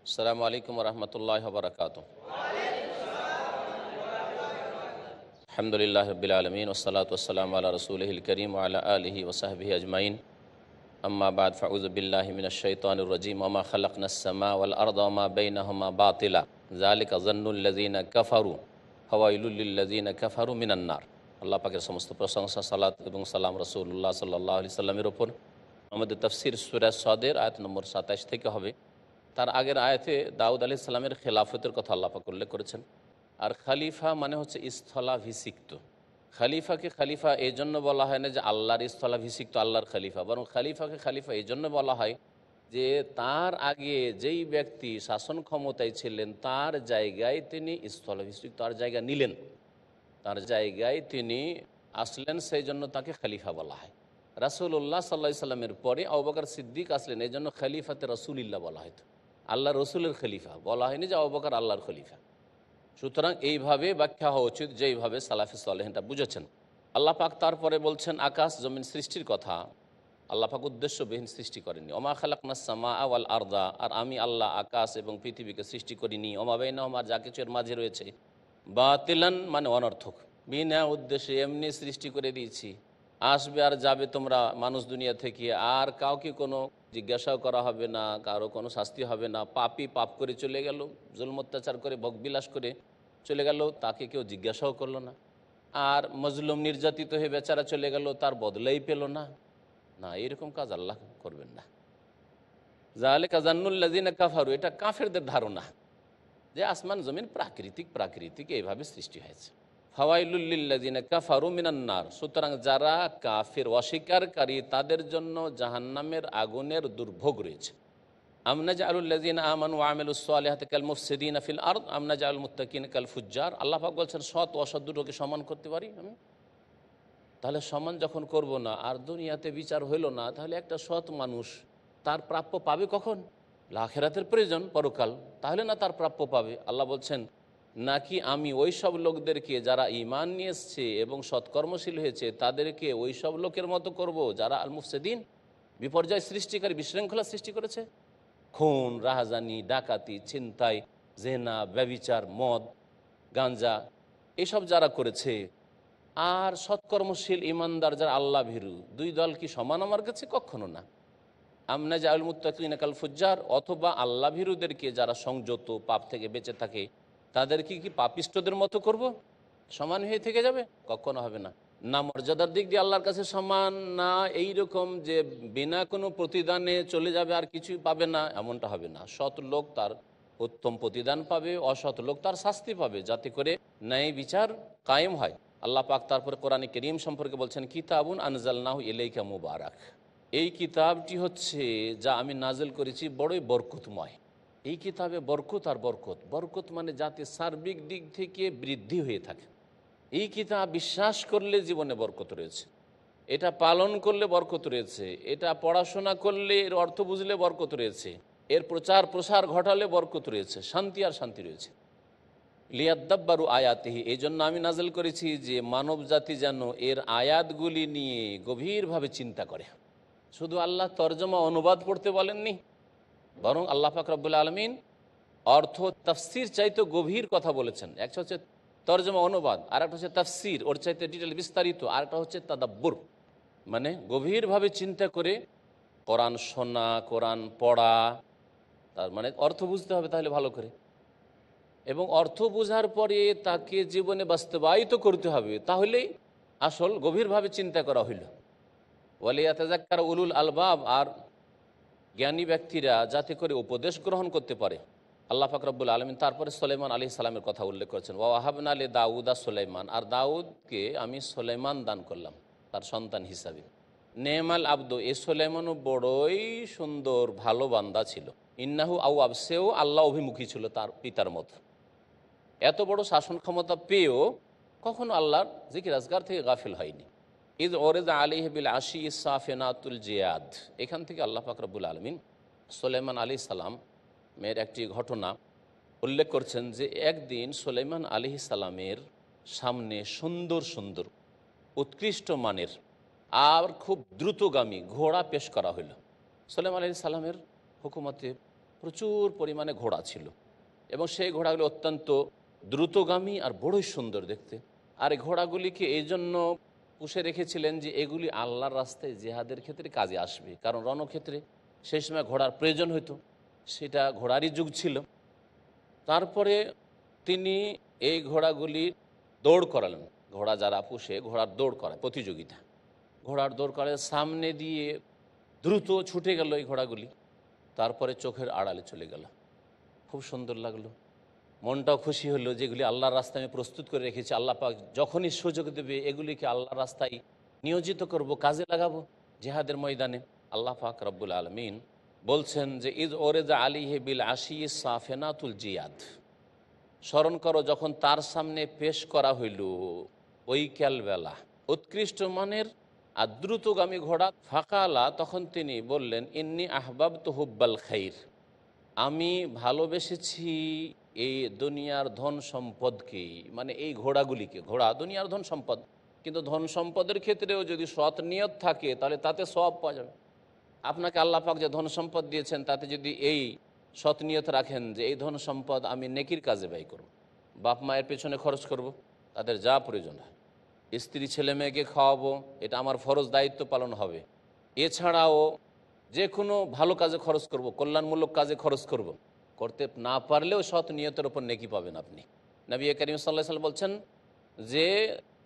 আসসালামু আলাইকুম রহমতুল্লাহ বরকাত। আলহামদুলিল্লাহ রবিল আলমিন ওসলাত ওসালাম আল্লাহ রসুলহিল করিম আলা আলহি ওসাহবিহি আজমাইন আম্মা বাদ ফাউযুবিল্লাহি মিনাশ শাইতানির রাজিম ওমা খালাকনাস সামা ওয়াল আরদা ওমা বাইনাহুমা বাতিলা যালিকা যান্নুল্লাযিনা কাফারু ফাওয়াইলুল লিল্লাযিনা কাফারু মিনান নার। আল্লাহ পাকের সমস্ত প্রশংসা, সালাত এবং সালাম রাসূলুল্লাহ সাল্লাল্লাহু আলাইহি সাল্লামের ওপর। আমাদের তাফসীর সূরা সদের আয়াত নম্বর 27 থেকে হবে। তার আগের আয়াতে দাউদ আলাইহিস সালামের খেলাফতের কথা আল্লাহ পাক উল্লেখ করেছেন। আর খালিফা মানে হচ্ছে স্থলাভিষিক্ত। খালিফাকে খালিফা এই জন্য বলা হয় না যে আল্লাহর স্থলাভিষিক্ত আল্লাহর খালিফা, বরং খালিফাকে খালিফা এই জন্য বলা হয় যে তার আগে যেই ব্যক্তি শাসন ক্ষমতায় ছিলেন তার জায়গায় তিনি স্থলাভিষিক্ত, তার জায়গা নিলেন, তার জায়গায় তিনি আসলেন, সেই জন্য তাকে খলিফা বলা হয়। রাসূলুল্লাহ সাল্লাল্লাহু আলাইহি সাল্লামের পরে আবু বকর সিদ্দিক আসলেন, এই জন্য খলিফাতে রাসূলুল্লাহ বলা হয়তো, আল্লাহ রসুলের খলিফা বলা হয়নি যে আবু বকর আল্লাহর খলিফা। সুতরাং এইভাবে ব্যাখ্যা হওয়া উচিত যেইভাবে সালাফে সালেহিনটা বুঝেছেন। আল্লাহ পাক তারপরে বলছেন আকাশ জমিন সৃষ্টির কথা। আল্লাহ পাক উদ্দেশ্যবিহীন সৃষ্টি করেননি। ওমা খালাকনাস সামা ওয়াল আরদা, আর আমি আল্লাহ আকাশ এবং পৃথিবীকে সৃষ্টি করিনি, ওমা বাইনাহুমা, যা কিছু এর মাঝে রয়েছে, বাতিলান মানে অনর্থক, বিনা উদ্দেশ্যে এমনি সৃষ্টি করে দিয়েছি। আসবে আর যাবে তোমরা মানুষ দুনিয়া থেকে, আর কাউকে কোনো জিজ্ঞাসাও করা হবে না, কারো কোনো শাস্তি হবে না। পাপী পাপ করে চলে গেল, জুলম অত্যাচার করে ভোগবিলাস করে চলে গেল, তাকে কেউ জিজ্ঞাসাও করলো না। আর মজলুম নির্যাতিত হয়ে বেচারা চলে গেল, তার বদলাই পেল না। না, এরকম কাজ আল্লাহ করবেন না। যালিকা যান্নুল্লাযিনা কাফারু, এটা কাফেরদের ধারণা যে আসমান জমিন প্রাকৃতিক এইভাবে সৃষ্টি হয়েছে। ফাওয়াইলুল লিল্লাযিনা কাফারু মিনান নার, সুতরাং যারা কাফের অস্বীকারী তাদের জন্য জাহান্নামের আগুনের দুর্ভোগ রয়েছে। আম নাজআলুল্লাযিনা আমানু ওয়া আমিলুস সালিহাতি কাল মুফসিদিনা ফিল আরদ আম নাজআলুল মুত্তাকিনা কাল ফুজ্জার। আল্লাহ পাক বলছেন সৎ ও অসৎ দুটোকে সমান করতে পারি আমি? তাহলে সমান যখন করব না, আর দুনিয়াতে বিচার হইল না, তাহলে একটা সৎ মানুষ তার প্রাপ্য পাবে কখন? আখিরাতের প্রয়োজন, পরকাল, তাহলে না তার প্রাপ্য পাবে। আল্লাহ বলছেন নাকি আমি ওই সব লোকদেরকে যারা ঈমান নিয়ে এসছে এবং সৎকর্মশীল হয়েছে তাদেরকে ওই সব লোকের মতো করব যারা আল মুফসিদিন, বিপর্যয় সৃষ্টিকারী, বিশৃঙ্খলা সৃষ্টি করেছে। খুন, রাহাজানি, ডাকাতি, ছিনতাই, জেনা, ব্যভিচার, মদ, গাঞ্জা, এসব যারা করেছে, আর সৎকর্মশীল ইমানদার যারা আল্লাহ ভীরু, দুই দল কি সমান আমার কাছে? কখনো না। আমনা জাউল মুত্তাকিনা কাল ফুজ্জার, অথবা আল্লাহ ভীরুদেরকে যারা সংযত পাপ থেকে বেঁচে থাকে তাদেরকে কি পাপিষ্টদের মতো করব? সমান হয়ে থেকে যাবে? কখনো হবে না। না মর্যাদার দিক দিয়ে আল্লাহর কাছে সমান, না এই রকম যে বিনা কোনো প্রতিদানে চলে যাবে আর কিছুই পাবে না, এমনটা হবে না। সৎ লোক তার উত্তম প্রতিদান পাবে, অসৎ লোক তার শাস্তি পাবে, যাতে করে ন্যায় বিচার কায়েম হয়। আল্লাহ পাক তারপরে কোরআনে কারীম সম্পর্কে বলছেন কিতাবুন আনজালনাহু ইলাইকা মুবারাক, এই কিতাবটি হচ্ছে যা আমি নাজিল করেছি বড়ই বরকতময়। এই কিতাবে বরকত আর বরকত, বরকত মানে যাতে সার্বিক দিক থেকে বৃদ্ধি হয়ে থাকে। এই কিতাব বিশ্বাস করলে জীবনে বরকত রয়েছে, এটা পালন করলে বরকত রয়েছে, এটা পড়াশোনা করলে এর অর্থ বুঝলে বরকত রয়েছে, এর প্রচার প্রসার ঘটালে বরকত রয়েছে, শান্তি আর শান্তি রয়েছে। লিয়াদ্দাব্বারু আয়াতিহি, এই জন্য আমি নাজিল করেছি যে মানব জাতি যেন এর আয়াতগুলি নিয়ে গভীরভাবে চিন্তা করে। শুধু আল্লাহ তর্জমা অনুবাদ পড়তে বলেননি, বরং আল্লাহ পাক রব্বুল আলামিন অর্থ তাফসির চাইতে গভীর কথা বলেছেন। একটা হচ্ছে তর্জমা অনুবাদ, আর একটা হচ্ছে তাফসির, ওর চাইতে ডিটেল বিস্তারিত, আর একটা হচ্ছে তাদাব্বুর, মানে গভীরভাবে চিন্তা করে কোরআন শোনা, কোরআন পড়া। তার মানে অর্থ বুঝতে হবে তাহলে ভালো করে, এবং অর্থ বোঝার পরে তাকে জীবনে বাস্তবায়িত করতে হবে, তাহলেই আসল গভীরভাবে চিন্তা করা হইল। ওয়ালিয়াতাযাক্কার উলুল আলবাব, আর জ্ঞানী ব্যক্তিরা যাতে করে উপদেশ গ্রহণ করতে পারে। আল্লাহ পাক রব্বুল আলামিন তারপরে সুলাইমান আলাইহিস সালামের কথা উল্লেখ করেছেন, ওয়া ওয়াহাবনা লি দাউদা সুলাইমান, আর দাউদকে আমি সুলাইমান দান করলাম তার সন্তান হিসাবে। নেমাল আব্দু, এ সুলাইমানও বড়ই সুন্দর ভালো বান্দা ছিল। ইন্নাহু আওয়াব, সেও আল্লাহ অভিমুখী ছিল তার পিতার মতো। এত বড় শাসন ক্ষমতা পেয়েও কখনো আল্লাহর জিকির আজগার থেকে গাফিল হয়নি। ইদ ওরেদা আলাইহি বিল আশি সাফিনাতুল জিয়াদ, এখান থেকে আল্লাহ পাক রব্বুল আলামিন সুলাইমান আলাইহিস সালাম মেয়ের একটি ঘটনা উল্লেখ করছেন যে একদিন সুলাইমান আলাইহিস সালামের সামনে সুন্দর সুন্দর উৎকৃষ্ট মানের আর খুব দ্রুতগামী ঘোড়া পেশ করা হইল। সুলাইমান আলাইহিস সালামের হুকুমতে প্রচুর পরিমাণে ঘোড়া ছিল এবং সেই ঘোড়াগুলি অত্যন্ত দ্রুতগামী আর বড়ই সুন্দর দেখতে। আর এই ঘোড়াগুলিকে এই জন্য পুষে রেখেছিলেন যে এগুলি আল্লাহর রাস্তায় জেহাদের ক্ষেত্রে কাজে আসবে, কারণ রণক্ষেত্রে সেই সময় ঘোড়ার প্রয়োজন হতো, সেটা ঘোড়ারই যুগ ছিল। তারপরে তিনি এই ঘোড়াগুলির দৌড় করালেন। ঘোড়া যারা পুষে ঘোড়ার দৌড় করায় প্রতিযোগিতা, ঘোড়ার দৌড় করে সামনে দিয়ে দ্রুত ছুটে গেল এই ঘোড়াগুলি, তারপরে চোখের আড়ালে চলে গেল। খুব সুন্দর লাগলো, মনটাও খুশি হলো, যেগুলি আল্লাহর রাস্তায় আমি প্রস্তুত করে রেখেছি, আল্লাহ পাক যখনই সুযোগ দেবে এগুলিকে আল্লাহর রাস্তায় নিয়োজিত করব, কাজে লাগাবো জেহাদের ময়দানে। আল্লাহ পাক রব্বুল আলমিন বলছেন যে ইদ ওরেজা আলিহে বিল আশি সাফেনাতুল জিয়াদ, স্মরণ করো যখন তার সামনে পেশ করা হইল বৈকালবেলা উৎকৃষ্ট মানের আর দ্রুতগামী ঘোড়া ফাঁকালা, তখন তিনি বললেন ইন্নি আহবাব তো হুব্বাল খাইর, আমি ভালোবেসেছি এই দুনিয়ার ধন সম্পদকে, মানে এই ঘোড়াগুলিকে। ঘোড়া দুনিয়ার ধন সম্পদ, কিন্তু ধন সম্পদের ক্ষেত্রেও যদি সৎ নিয়ত থাকে তাহলে তাতে সওয়াব পাওয়া যাবে। আপনাকে আল্লাহ পাক যে ধন সম্পদ দিয়েছেন তাতে যদি এই সৎ নিয়ত রাখেন যে এই ধন সম্পদ আমি নেকির কাজে ব্যয় করব, বাপ মায়ের পেছনে খরচ করব, তাদের যা প্রয়োজন হয়, স্ত্রী ছেলে মেয়েকে খাওয়াবো, এটা আমার ফরজ দায়িত্ব পালন হবে, এছাড়াও যে কোনো ভালো কাজে খরচ করব, কল্যাণমূলক কাজে খরচ করব, করতে না পারলেও সৎ নিয়তের ওপর নেকি পাবেন আপনি। নবী করিম সাল্লাল্লাহু আলাইহি ওয়াসাল্লাম বলছেন যে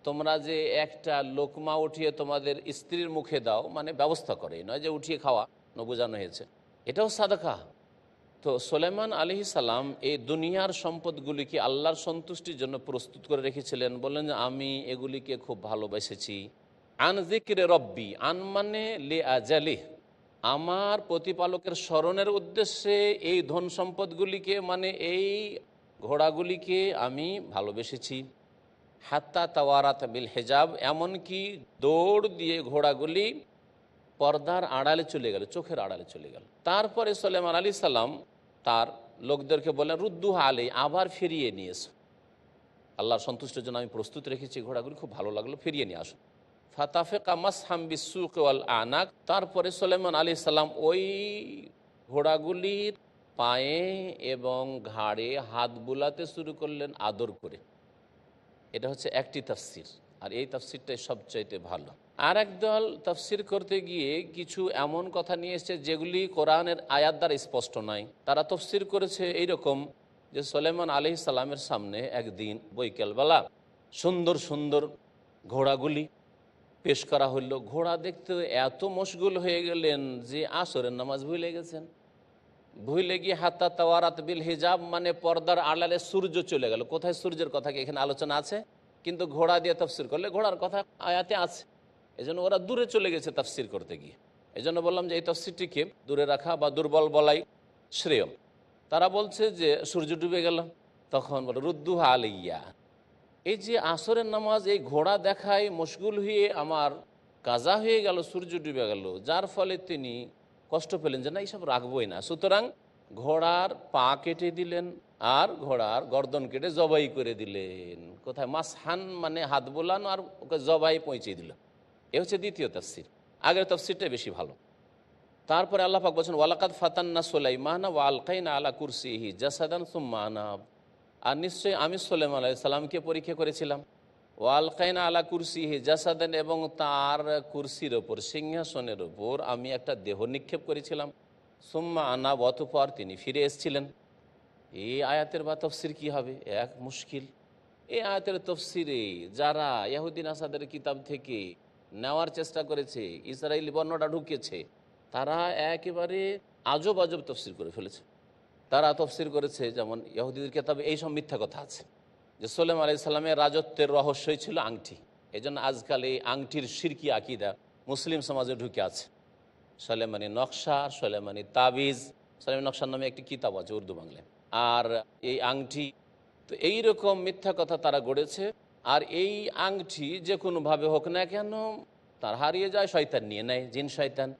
তোমরা যে একটা লোকমা উঠিয়ে তোমাদের স্ত্রীর মুখে দাও, মানে ব্যবস্থা করে, নয় যে উঠিয়ে খাওয়া, বোঝানো হয়েছে, এটাও সাদাকা। তো সুলাইমান আলাইহিস সালাম এই দুনিয়ার সম্পদগুলিকে আল্লাহর সন্তুষ্টির জন্য প্রস্তুত করে রেখেছিলেন। বললেন যে আমি এগুলিকে খুব ভালোবেসেছি। আন যিকরে রব্বি, আন মানে লে আজালি, আমার প্রতিপালকের স্মরণের উদ্দেশ্যে এই ধন সম্পদগুলিকে, মানে এই ঘোড়াগুলিকে আমি ভালোবেসেছি। হাত্তা তাওয়ারাত বিল হেজাব, এমনকি দৌড় দিয়ে ঘোড়াগুলি পর্দার আড়ালে চলে গেল, চোখের আড়ালে চলে গেল। তারপরে সুলাইমান আলাইহিস সালাম তার লোকদেরকে বললেন রুদ্দুহা আলাই, আবার ফিরিয়ে নিয়ে এসো, আল্লাহর সন্তুষ্টির জন্য আমি প্রস্তুত রেখেছি ঘোড়াগুলি, খুব ভালো লাগলো, ফিরিয়ে নিয়ে আসো। ফাতাফেকা মাসহাম বিসুক ওয়াল আনাক, তারপরে সুলাইমান আলাইহিস সালাম ওই ঘোড়াগুলির পায়ে এবং ঘাড়ে হাত বুলাতে শুরু করলেন আদর করে। এটা হচ্ছে একটি তাফসির, আর এই তাফসিরটাই সবচাইতে ভালো। আর একদল তাফসির করতে গিয়ে কিছু এমন কথা নিয়ে এসেছে যেগুলি কোরআনের আয়াত দ্বারা স্পষ্ট নয়। তারা তাফসির করেছে এইরকম যে সুলাইমান আলাইহিস সালামের সামনে একদিন বৈকালবেলা সুন্দর সুন্দর ঘোড়াগুলি পেশ করা হইল। ঘোড়া দেখতে এত মশগুল হয়ে গেলেন যে আসরের নামাজ ভুলে গেছেন। ভুলে গিয়ে হাত্তা তাওয়ারাত বিল হিজাব, মানে পর্দার আড়ালে সূর্য চলে গেল। কোথায় সূর্যের কথা কি এখানে আলোচনা আছে, কিন্তু ঘোড়া দিয়ে তাফসির করলে ঘোড়ার কথা আয়াতে আছে, এজন্য ওরা দূরে চলে গেছে তাফসির করতে গিয়ে। এজন্য বললাম যে এই তাফসিরটিকে দূরে রাখা বা দুর্বল বলাই শ্রেয়। তারা বলছে যে সূর্য ডুবে গেল, তখন বলে রুদ্দুহা আলাইয়া, এই যে আসরের নামাজ এই ঘোড়া দেখায় মশগুল হয়ে আমার কাজা হয়ে গেল, সূর্য ডুবে গেল, যার ফলে তিনি কষ্ট পেলেন যে না এইসব রাখবই না। সুতরাং ঘোড়ার পা কেটে দিলেন আর ঘোড়ার গর্দন কেটে জবাই করে দিলেন। কোথায় মাসহান মানে হাত বোলানো, আর ওকে জবাই পৌঁছে দিল। এ হচ্ছে দ্বিতীয় তাফসির, আগের তাফসিরটাই বেশি ভালো। তারপরে আল্লাহ পাক বলছেন ওয়ালাকাদ ফাতান্না সুলাইমানা ওয়া আলকাইনা আলা কুরসিহি জাসাদান সুম্মা আনাব, আর নিশ্চয়ই আমি সুলাইমান আলাইহিস সালামকে পরীক্ষা করেছিলাম। ওয়ালকাইনা আলা কুরসিহি জাসাদান, এবং তার কুরসির ওপর, সিংহাসনের ওপর আমি একটা দেহ নিক্ষেপ করেছিলাম। সুম্মা আনাব, অতঃপর তিনি ফিরে এসেছিলেন। এই আয়াতের বা তফসির কী হবে, এক মুশকিল। এই আয়াতের তফসিরে যারা ইহুদি নাসাদের কিতাব থেকে নেওয়ার চেষ্টা করেছে, ইসরায়েলি বর্ণনা ঢুকিয়েছে, তারা একেবারে আজব আজব তফসির করে ফেলেছে। তারা তফসির করেছে, যেমন ইহুদিদের কিতাবে এইসব মিথ্যা কথা আছে যে সুলাইমান আলাইহিস সালামের রাজত্বের রহস্যই ছিল আংটি। এই জন্য আজকাল এই আংটির শিরকি আকিদা মুসলিম সমাজে ঢুকে আছে। সুলাইমানি নকশা, সুলাইমানি তাবিজ, সুলাইমানি নকশার নামে একটি কিতাব আছে উর্দু বাংলায়, আর এই আংটি। তো এইরকম মিথ্যা কথা তারা গড়েছে। আর এই আংটি যে কোনোভাবে হোক না কেন তার হারিয়ে যায়, শয়তান নিয়ে নেয়, জিন শয়তান।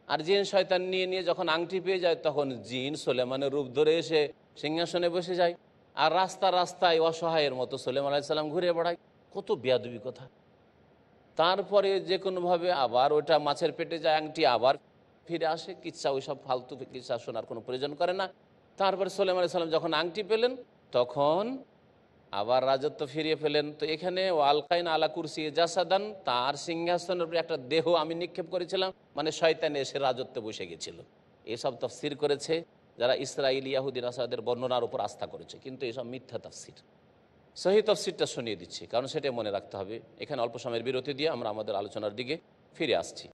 আর জিন শয়তান নিয়ে যখন আংটি পেয়ে যায়, তখন জিন সুলাইমানের রূপ ধরে এসে সিংহাসনে বসে যায়, আর রাস্তায় অসহায়ের মতো সুলাইমান আলাইহিস সালাম ঘুরে বেড়ায়। কত বেয়াদবি কথা। তারপরে যে কোনোভাবে আবার ওটা মাছের পেটে যায়, আংটি আবার ফিরে আসে। কিচ্ছা, ওইসব ফালতু কিচ্ছা শোনার কোনো প্রয়োজন করে না। তারপরে সুলাইমান আলাইহিস সালাম যখন আংটি পেলেন তখন আবার রাজত্ব ফিরিয়ে ফেলেন। তো এখানে ওয়ালকাইন আলা কুরসি জাসাদান, তার সিংহাসনের উপরে একটা দেহ আমি নিক্ষেপ করেছিলাম, মানে শয়তান এসে রাজত্বে বসে গেছিল। এসব তাফসির করেছে যারা ইসরাইল ইয়াহুদি নাসারাদের বর্ণনার উপর আস্থা করেছে, কিন্তু এসব মিথ্যা তাফসির। সহি তাফসিরটা শুনিয়ে দিচ্ছি, কারণ সেটাই মনে রাখতে হবে। এখানে অল্প সময়ের বিরতি দিয়ে আমরা আমাদের আলোচনার দিকে ফিরে আসছি।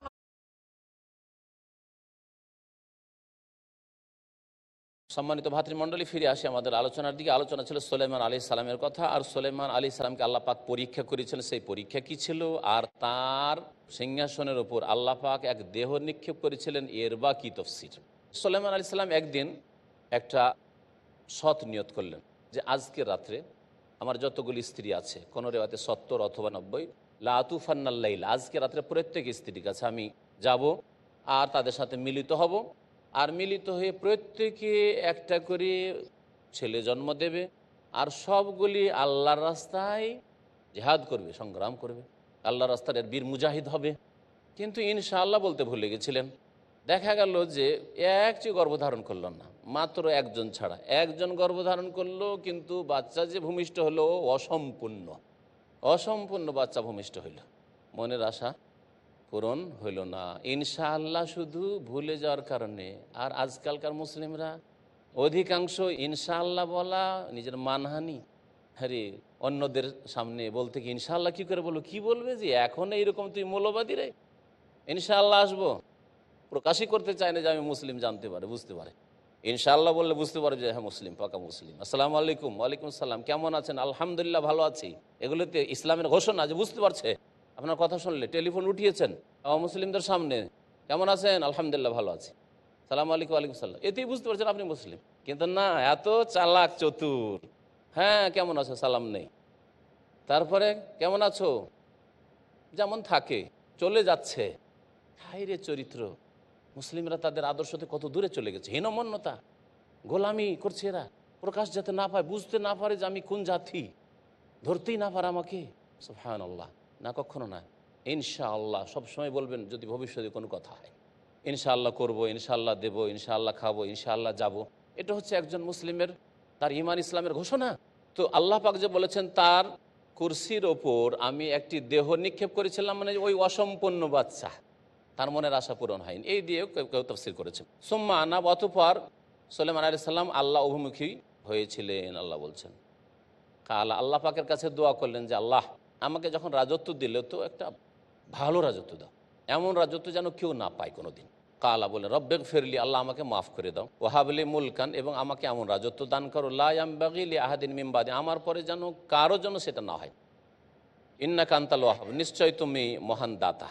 সম্মানিত ভাতৃমণ্ডলী, ফিরে আসি আমাদের আলোচনার দিকে। আলোচনা ছিল সুলাইমান আলাইহিস সালামের কথা। আর সুলাইমান আলাইহিস সালামকে আল্লাহ পাক পরীক্ষা করেছিলেন, সেই পরীক্ষা কী ছিল, আর তার সিংহাসনের ওপর আল্লাহ পাক এক দেহ নিক্ষেপ করেছিলেন, এর বা কী তফসির। সুলাইমান আলাইহিস সালাম একদিন একটা সৎ নিয়ত করলেন যে আজকের রাত্রে আমার যতগুলি স্ত্রী আছে, কোনো রেওয়াতে ৭০ অথবা ৯০, লা আতুফান্নাল্লাইল, আজকে রাত্রে প্রত্যেক স্ত্রীর কাছে আমি যাব আর তাদের সাথে মিলিত হব। আর মিলিত হয়ে প্রত্যেকে একটা করে ছেলে জন্ম দেবে, আর সবগুলি আল্লাহর রাস্তায় জিহাদ করবে, সংগ্রাম করবে, আল্লাহর রাস্তার বীর মুজাহিদ হবে। কিন্তু ইনশাআল্লাহ বলতে ভুলে গেছিলেন। দেখা গেল যে একটি গর্ভধারণ করল না, মাত্র একজন ছাড়া। একজন গর্ভধারণ করলো, কিন্তু বাচ্চা যে ভূমিষ্ঠ হলো অসম্পূর্ণ, অসম্পূর্ণ বাচ্চা ভূমিষ্ঠ হইল। মনের আশা পূরণ হইল না, ইনশাআল্লাহ শুধু ভুলে যাওয়ার কারণে। আর আজকালকার মুসলিমরা অধিকাংশ ইনশাআল্লাহ বলা নিজের মানহানি। আরে অন্যদের সামনে বলতে কি ইনশাআল্লাহ কী করে বলবো, কী বলবে যে এখন এইরকম তুই মৌলবাদী রে, ইনশাআল্লাহ আসবো। প্রকাশই করতে চায় না যে আমি মুসলিম, জানতে পারে, বুঝতে পারে। ইনশাআল্লাহ বললে বুঝতে পারবে যে হ্যাঁ মুসলিম, পাকা মুসলিম। আসসালামু আলাইকুম, ওয়ালাইকুম আসসালাম, কেমন আছেন, আলহামদুলিল্লাহ ভালো আছি, এগুলোতে ইসলামের ঘোষণা যে বুঝতে পারছে। আপনার কথা শুনলে টেলিফোন উঠিয়েছেন মুসলিমদের সামনে, কেমন আছেন, আলহামদুলিল্লাহ ভালো আছি, সালামু আলাইকুম, ওয়ালাইকুম সাল্লাম, এতেই বুঝতে পারছেন আপনি মুসলিম। কিন্তু না, এত চালাক চতুর। হ্যাঁ কেমন আছো, সালাম নেই, তারপরে কেমন আছো, যেমন থাকে চলে যাচ্ছে। হায় রে চরিত্র! মুসলিমরা তাদের আদর্শ থেকে কত দূরে চলে গেছে। হীনমন্যতা, গোলামি করছে এরা, প্রকাশ যাতে না পায়, বুঝতে না পারে যে আমি কোন জাতি, ধরতেই না পারে আমাকে। সুবহানাল্লাহ, না কখনো না। ইনশাআল্লাহ সবসময় বলবেন যদি ভবিষ্যতে কোনো কথা হয়, ইনশাআল্লাহ করব, ইনশাআল্লাহ দেব, ইনশাআল্লাহ খাবো, ইনশাআল্লাহ যাব। এটা হচ্ছে একজন মুসলিমের তার ঈমান ইসলামের ঘোষণা। তো আল্লাহ পাক যে বলেছেন তার কুরসির ওপর আমি একটি দেহ নিক্ষেপ করেছিলাম, মানে ওই অসম্পূর্ণ বাচ্চা, তার মনের আশা পূরণ হয়নি, এই দিয়েও কেউ কেউ তাফসীর করেছেন। সুম্মা আনাব, অতঃপর সুলাইমান আলাইহিস সালাম আল্লাহ অভিমুখী হয়েছিলেন। আল্লাহ বলছেন কালা, আল্লাহ পাকের কাছে দোয়া করলেন যে আল্লাহ আমাকে যখন রাজত্ব দিলে তো একটা ভালো রাজত্ব দাও, এমন রাজত্ব যেন কেউ না পায় কোনো দিন। কালা বলেন রব্বেগ ফিরলি, আল্লাহ আমাকে মাফ করে দাও, ওয়াহাবলি মুলকান, এবং আমাকে এমন রাজত্ব দান করো লা ইয়ামবাগি লি আহাদিন মিন বাদি, আমার পরে যেন কারো জন্য সেটা না হয়। ইন্নাকা আনতাল ওয়াহাব, নিশ্চয় তুমি মহান দাতা।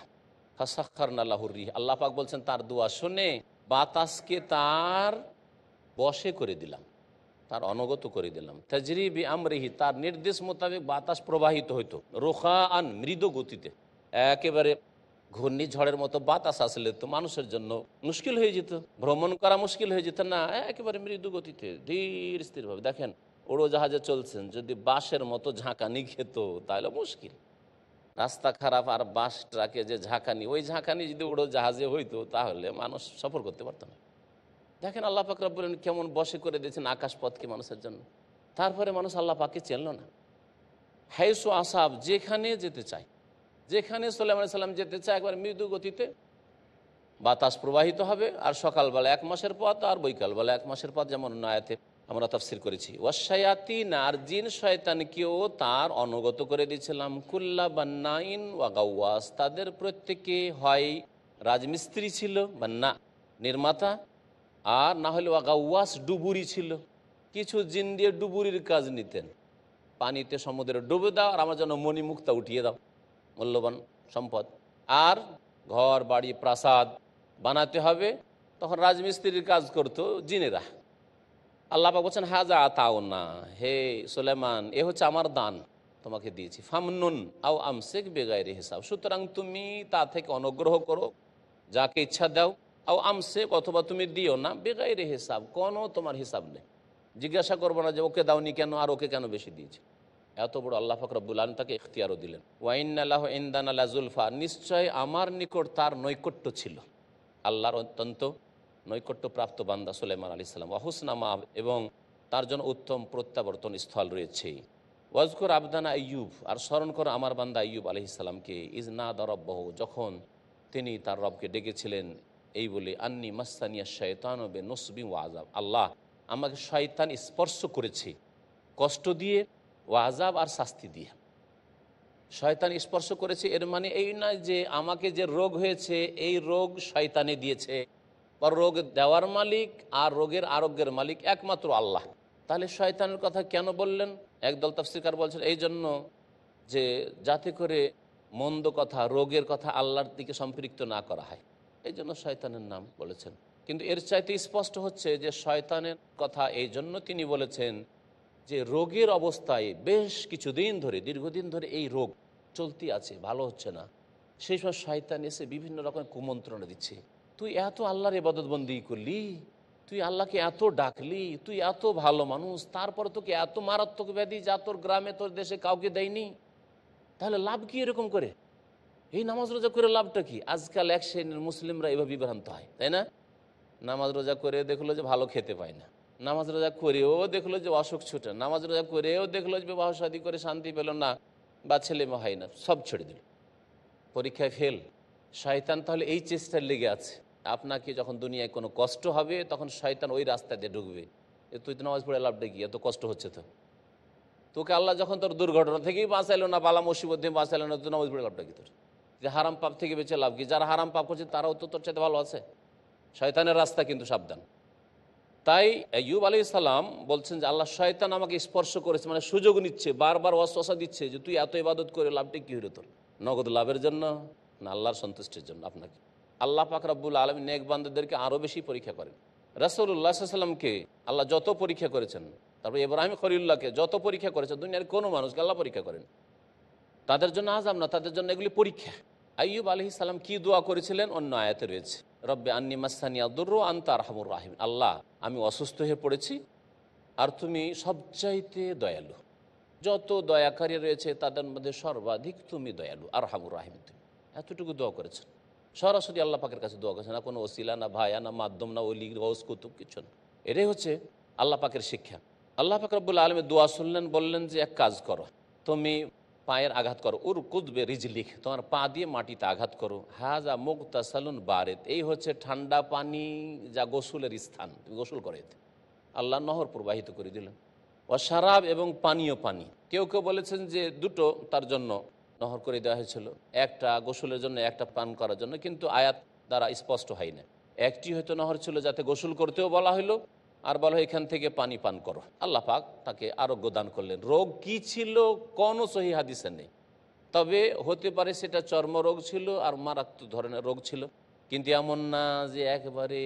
ফাসাখখারনা লাহুর রিহ, আল্লাহ পাক বলছেন তার দোয়া শুনে বাতাসকে তার বশে করে দিলাম, তার অনুগত করে দিলাম। তাজরি বি আমরিহি, তার নির্দেশ মোতাবেক বাতাস প্রবাহিত হইতো, রোখা আন, মৃদু গতিতে। একেবারে ঘূর্ণিঝড়ের মতো বাতাস আসলে তো মানুষের জন্য মুশকিল হয়ে যেত, ভ্রমণ করা মুশকিল হয়ে যেত। না, একেবারে মৃদু গতিতে ধীর স্থিরভাবে। দেখেন উড়োজাহাজে চলছেন, যদি বাঁশের মতো ঝাঁকানি খেত তাহলে মুশকিল। রাস্তা খারাপ আর বাস ট্রাকে যে ঝাঁকানি, ওই ঝাঁকানি যদি উড়োজাহাজে হইতো তাহলে মানুষ সফর করতে পারত না। দেখেন আল্লাহ পাক রব্বুল আলামিন কেমন বশে করে দিয়েছেন আকাশপথকে মানুষের জন্য। তারপরে মানুষ আল্লাহ পাককে চিনল না। হাইসু আসাব, যেখানে যেতে চায়, যেখানে সুলাইমান আলাইহিস সালাম যেতে চায় একবার মৃদু গতিতে বাতাস প্রবাহিত হবে। আর সকালবেলা 1 মাসের পথ, আর বৈকালবেলা 1 মাসের পথ, যেমন আয়াতে আমরা তাফসীর করেছি। ওয়াশায়াতিন, আর জিন শয়তানকেও তার অনুগত করে দিয়েছিলাম। কুল্লা বান্নাইন ওয়া গাওয়াস, তাদের প্রত্যেকে হয় রাজমিস্ত্রি ছিল, বান্না নির্মাতা, আর না হলে ওয়া গাওয়াস ডুবুরি ছিল। কিছু জিন দিয়ে ডুবুরির কাজ নিতেন, পানিতে সমুদ্রে ডুবে দাও আর আমার জন্য মণিমুক্তা উঠিয়ে দাও, মূল্যবান সম্পদ। আর ঘর বাড়ি প্রাসাদ বানাতে হবে, তখন রাজমিস্ত্রির কাজ করতো জিনেরা। আল্লাহ পাক বলছেন হাজা আতাও না, হে সুলাইমান, এ হচ্ছে আমার দান, তোমাকে দিয়েছি। ফামনুন আও আমসিক বেগাইরি হিসাব, সুতরাং তুমি তা থেকে অনুগ্রহ করো, যাকে ইচ্ছা দাও, আও আমসিক, অথবা তুমি দিও না, বেগাইরি হিসাব, কোনো তোমার হিসাব নেই। জিজ্ঞাসা করবো না যে ওকে দাওনি কেন আর ওকে কেন বেশি দিয়েছে। এত বড় আল্লাহ পাক রব্বুল আলামিন তাকে ইখতিয়ারও দিলেন। ওয়াইন্না লাহু ইনদানা লাযুলফা, নিশ্চয় আমার নিকট তার নৈকট্য ছিল, আল্লাহর অত্যন্ত নৈকট্যপ্রাপ্ত বান্দা সুলাইমান আলাইহিস সালাম, ওয়াহুসনা মাআব, এবং তার জন্য উত্তম প্রত্যাবর্তন স্থল রয়েছে। ওয়াজকুর আবদানা আইয়ুব, আর স্মরণ করো আমার বান্দা আইয়ুব আলাইহিস সালামকে, ইজনাদা রাব্বাহু, যখন তিনি তার রবকে ডেকেছিলেন এই বলে, আন্নি মাসসানিয়া শাইতানু বিনুসবি ওয়া আযাব, আল্লাহ আমাকে শয়তান স্পর্শ করেছে কষ্ট দিয়ে, ওয়া আযাব আর শাস্তি দিয়ে। শয়তান স্পর্শ করেছে এর মানে এই নয় যে আমাকে যে রোগ হয়েছে এই রোগ শয়তানে দিয়েছে, বা রোগ দেওয়ার মালিক আর রোগের আরোগ্যের মালিক একমাত্র আল্লাহ। তাহলে শয়তানের কথা কেন বললেন? একদল তাফসীরকার বলছেন এই জন্য যে যাতে করে মন্দ কথা, রোগের কথা আল্লাহর দিকে সম্পৃক্ত না করা হয়, এই জন্য শয়তানের নাম বলেছেন। কিন্তু এর চাইতে স্পষ্ট হচ্ছে যে শয়তানের কথা এই জন্য তিনি বলেছেন যে রোগের অবস্থায় বেশ কিছুদিন ধরে, দীর্ঘদিন ধরে এই রোগ চলতি আছে, ভালো হচ্ছে না, সেই সময় শয়তান এসে বিভিন্ন রকমের কুমন্ত্রণা দিচ্ছে। তুই এত আল্লাহর ইবাদতবন্দি করলি, তুই আল্লাহকে এত ডাকলি, তুই এত ভালো মানুষ, তারপরে তোকে এত মারাত্মক ব্যাধি যা তোর গ্রামে তোর দেশে কাউকে দেয়নি, তাহলে লাভ কি এরকম করে? এই নামাজ রোজা করে লাভটা কি? আজকাল এক শ্রেণীর মুসলিমরা এভাবে বিভ্রান্ত হয়, তাই না? নামাজ রোজা করে দেখলো যে ভালো খেতে পায় না, নামাজ রোজা করেও দেখলো যে অসুখ ছুটে, নামাজ রোজা করেও দেখলো যে বিবাহ শাদী করে শান্তি পেল না, বা ছেলে মেয়ে হয় না, সব ছেড়ে দিল, পরীক্ষায় ফেল। শয়তান তাহলে এই চেষ্টায় লেগে আছে, আপনাকে যখন দুনিয়ায় কোনো কষ্ট হবে তখন শয়তান ওই রাস্তা দিয়ে ঢুকবে, তুই তো নামাজ পড়ে লাভটা কি, এত কষ্ট হচ্ছে তো, তোকে আল্লাহ যখন তোর দুর্ঘটনা থেকেই বাঁচাইলো না, বালা মুসিবত থেকে বাঁচাইলো না, তুই নামাজ পড়ে লাভটা কি তোর? যে হারাম পাপ থেকে বেঁচে লাভ কি? যারা হারাম পাপ করছে তারাও তো তোর চাইতে ভালো আছে। শয়তানের রাস্তা কিন্তু সাবধান। তাই আইয়ুব আলাইহিস সালাম বলছেন যে আল্লাহ শয়তান আমাকে স্পর্শ করেছে, মানে সুযোগ নিচ্ছে, বারবার ওয়াসওয়াসা দিচ্ছে যে তুই এত ইবাদত করে লাভটা কি হলো তোর? নগদ লাভের জন্য না আল্লাহর সন্তুষ্টির জন্য? আপনাকে আল্লাহ পাক রব্বুল আলামিন নেক বান্দাদেরকে আরও বেশি পরীক্ষা করেন। রাসূলুল্লাহ সাল্লাল্লাহু আলাইহি ওয়াসাল্লামকে আল্লাহ যত পরীক্ষা করেছেন, তারপর ইব্রাহিম খলিলুল্লাহকে যত পরীক্ষা করেছেন, দুনিয়ার কোনো মানুষকে আল্লাহ পরীক্ষা করেন, তাদের জন্য আযাব না, তাদের জন্য এগুলি পরীক্ষা। আইয়ুব আলাইহিস সালাম কি দোয়া করেছিলেন অন্য আয়াতে রয়েছে, রব্বে আন্নি মাসসানিয়া দুররু আনতা আরহামুর রাহিম, আল্লাহ আমি অসুস্থ হয়ে পড়েছি আর তুমি সবচাইতে দয়ালু, যত দয়াকারী রয়েছে তাদের মধ্যে সর্বাধিক তুমি দয়ালু, আরহামুর রাহিম। তুমি এতটুকু দোয়া করেছেন, সরাসরি আল্লাহ পাকের কাছে দোয়া করেছেন, না কোনো ওসিলা, না ভায়া, না মাধ্যম, না ওলি, গৌস, কুতুব, কিছু না। এটাই হচ্ছে আল্লাহ পাকের শিক্ষা। আল্লাহ পাক রব্বুল আলামিন দোয়া শুনলেন, বললেন যে এক কাজ করো, তুমি পায়ের আঘাত করো, উর কুদবে রিজলিক, তোমার পা দিয়ে মাটিতে আঘাত করো, হাজা মুগতাসালুন বারেদ, এই হচ্ছে ঠান্ডা পানি যা গোসলের স্থান, তুমি গোসল করে। আল্লাহ নহর প্রবাহিত করে দিলেন। ও শারাব, এবং পানীয় পানি, কেউ কেউ বলেছেন যে দুটো তার জন্য নহর করে দেওয়া হয়েছিল, একটা গোসলের জন্য, একটা পান করার জন্য, কিন্তু আয়াত দ্বারা স্পষ্ট হয় না। একটি হয়তো নহর ছিল যাতে গোসল করতেও বলা হলো, আর বলা হয় এখান থেকে পানি পান করো। আল্লাহ পাক তাকে আরোগ্য দান করলেন। রোগ কি ছিল কোনো সহিহ হাদিসে নেই, তবে হতে পারে সেটা চর্মরোগ ছিল আর মারাত্মক ধরনের রোগ ছিল, কিন্তু এমন না যে একেবারে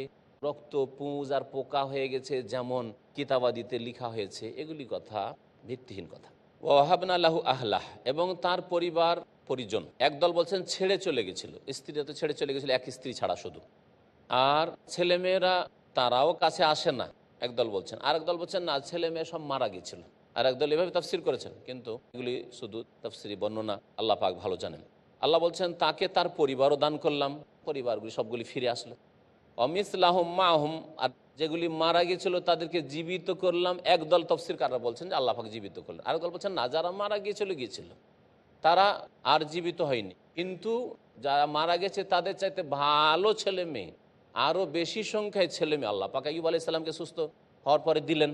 রক্ত পুঁজ আর পোকা হয়ে গেছে যেমন কিতাবাদিতে লেখা হয়েছে, এগুলি কথা ভিত্তিহীন কথা। ওয়াহাবনা লাহু আহলাহ, এবং তার পরিবার পরিজন, একদল বলছেন ছেড়ে চলে গেছিল, স্ত্রীরা তো ছেড়ে চলে গেছিল, এক স্ত্রী ছাড়া শুধু, আর ছেলেমেয়েরা তারাও কাছে আসে না একদল বলছেন, আর একদল বলছেন না ছেলে মেয়ে সব মারা গিয়েছিল, আর একদল এভাবে তাফসির করেছেন, কিন্তু এগুলি শুধু তাফসিরি বর্ণনা, আল্লাহ পাক ভালো জানেন। আল্লাহ বলছেন তাকে তার পরিবারও দান করলাম, পরিবারগুলি সবগুলি ফিরে আসলো। অমিসলাহুম মাহুম, আর যেগুলি মারা গিয়েছিল তাদেরকে জীবিত করলাম। একদল তাফসীরকাররা বলছেন যে আল্লাহ পাক জীবিত করলেন, আর একদল বলছেন না, যারা মারা গিয়েছিল তারা আর জীবিত হয়নি, কিন্তু যারা মারা গেছে তাদের চাইতে ভালো ছেলে মেয়ে, আরও বেশি সংখ্যায় ছেলে মেয়ে আল্লাহ পাক আইয়ুব আলাইহিস সালামকে সুস্থ হওয়ার পরে দিলেন।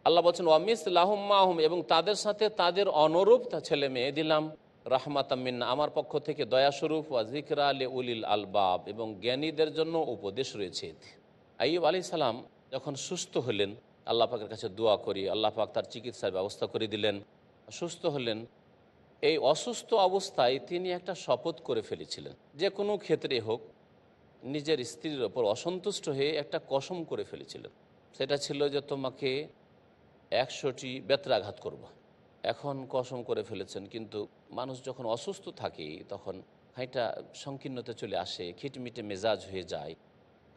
আল্লাহ বলছেন ওয়ামিসলাহুম মাহুম, এবং তাদের সাথে তাদের অনুরূপ ছেলে মেয়ে দিলাম, রাহমাতাম মিন্না, আমার পক্ষ থেকে দয়াস্বরূপ, ওয়া যিকরা লিউলিল আলবাব, এবং জ্ঞানীদের জন্য উপদেশ রয়েছে। আইয়ুব আলাইহিস সালাম যখন সুস্থ হলেন, আল্লাহ পাকের কাছে দোয়া করি, আল্লাহ পাক তার চিকিৎসার ব্যবস্থা করে দিলেন, সুস্থ হলেন। এই অসুস্থ অবস্থায় তিনি একটা শপথ করে ফেলেছিলেন, যে কোনো ক্ষেত্রে হোক নিজের স্ত্রীর ওপর অসন্তুষ্ট হয়ে একটা কসম করে ফেলেছিলেন। সেটা ছিল যে তোমাকে 100টি বেত্রাঘাত করব। এখন কসম করে ফেলেছেন, কিন্তু মানুষ যখন অসুস্থ থাকে তখন হাইটা সংকীর্ণতা চলে আসে, খিটমিটে মেজাজ হয়ে যায়,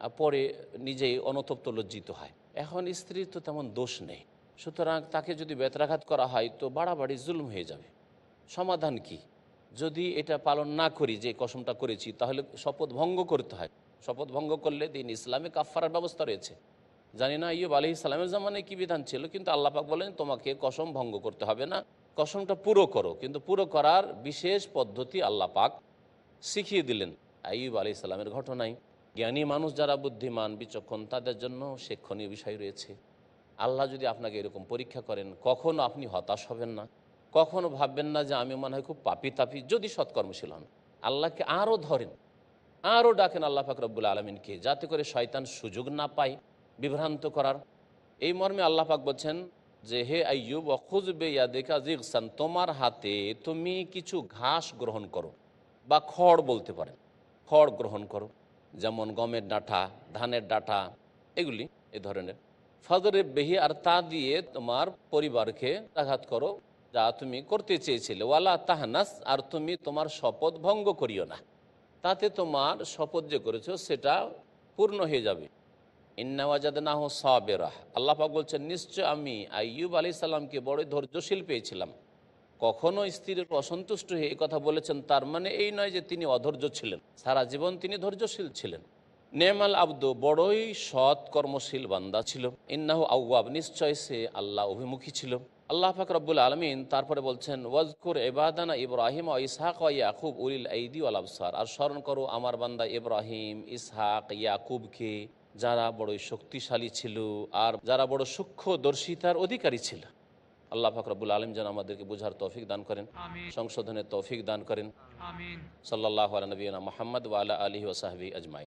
আর পরে নিজেই অনতপ্ত লজ্জিত হয়। এখন স্ত্রীর তো তেমন দোষ নেই, সুতরাং তাকে যদি বেত্রাঘাত করা হয় তো বাড়াবাড়ি জুলম হয়ে যাবে। সমাধান কি? যদি এটা পালন না করি, যে কসমটা করেছি, তাহলে শপথ ভঙ্গ করতে হয়। শপথ ভঙ্গ করলে দিন ইসলামে কাফারার ব্যবস্থা রয়েছে। জানি না আইয়ুব আলাইহিস সালামের জামানায় কী বিধান ছিল, কিন্তু আল্লাহ পাক বলেন তোমাকে কসম ভঙ্গ করতে হবে না, কসমটা পুরো করো। কিন্তু পুরো করার বিশেষ পদ্ধতি আল্লাহ পাক শিখিয়ে দিলেন আইয়ুব আলাইহিস সালামের ঘটনায়। জ্ঞানী মানুষ যারা বুদ্ধিমান বিচক্ষণ তাদের জন্য শিক্ষণীয় বিষয় রয়েছে। আল্লাহ যদি আপনাকে এরকম পরীক্ষা করেন, কখনও আপনি হতাশ হবেন না, কখনও ভাববেন না যে আমি মনে হয় খুব পাপি তাপি, যদি সৎকর্মশীল হন। আল্লাহকে আরও ধরেন, আরও ডাকেন আল্লাহ পাক রব্বুল আলমিনকে, যাতে করে শয়তান সুযোগ না পায় বিভ্রান্ত করার। এই মর্মে আল্লাহ পাক বলছেন যে হে আইয়ুব অখুজবে ইয়াদেকা জিগসান, তোমার হাতে তুমি কিছু ঘাস গ্রহণ করো, বা খড় বলতে পারেন, খড় গ্রহণ করো, যেমন গমের ডাঁটা, ধানের ডাঁটা, এগুলি এ ধরনের। ফজরে বেহি, আর তা দিয়ে তোমার পরিবারকে আঘাত করো যা তুমি করতে চেয়েছিলে। ওয়ালা তাহনাস, আর তুমি তোমার শপথ ভঙ্গ করিও না, তাতে তোমার শপথ যে করেছো সেটা পূর্ণ হয়ে যাবে। ইন্না ওয়াজাদনাহু সাবিরা, আল্লাহ পাক বলছেন নিশ্চয় আমি আইয়ুব আলাইহিস সালামকে বড় ধৈর্যশীল পেয়েছিলাম। কখনো স্ত্রীর অসন্তুষ্ট হয়ে এই কথা বলেছেন, তার মানে এই নয় যে তিনি অধৈর্য ছিলেন, সারা জীবন তিনি ধৈর্যশীল ছিলেন। নেমাল আব্দু, বড়ই সৎ কর্মশীল বান্দা ছিল। ইন্নাহু আউয়াব, নিশ্চয় সে আল্লাহ অভিমুখী ছিল। আল্লাহ পাক রব্বুল আলমিন তারপরে বলছেন ওয়াজকুর ইবাদানা ইব্রাহিম ও ইসহাক ও ইয়াকুব উলিল আইদি ওয়াল আবসার, আর স্মরণ করো আমার বান্দা ইব্রাহিম, ইসহাক, ইয়াকুবকে, যারা বড়ই শক্তিশালী ছিল আর যারা বড় সূক্ষ্মদর্শিতার অধিকারী ছিল। আল্লাহ পাক রব্বুল আলম যেন আমাদেরকে বোঝার তৌফিক দান করেন, সংশোধনের তৌফিক দান করেন। সাল্লাল্লাহু আলা নবিয়িনা মুহাম্মদ ওয়া আলা আলিহি ওয়া সাহবিহি আজমাইন।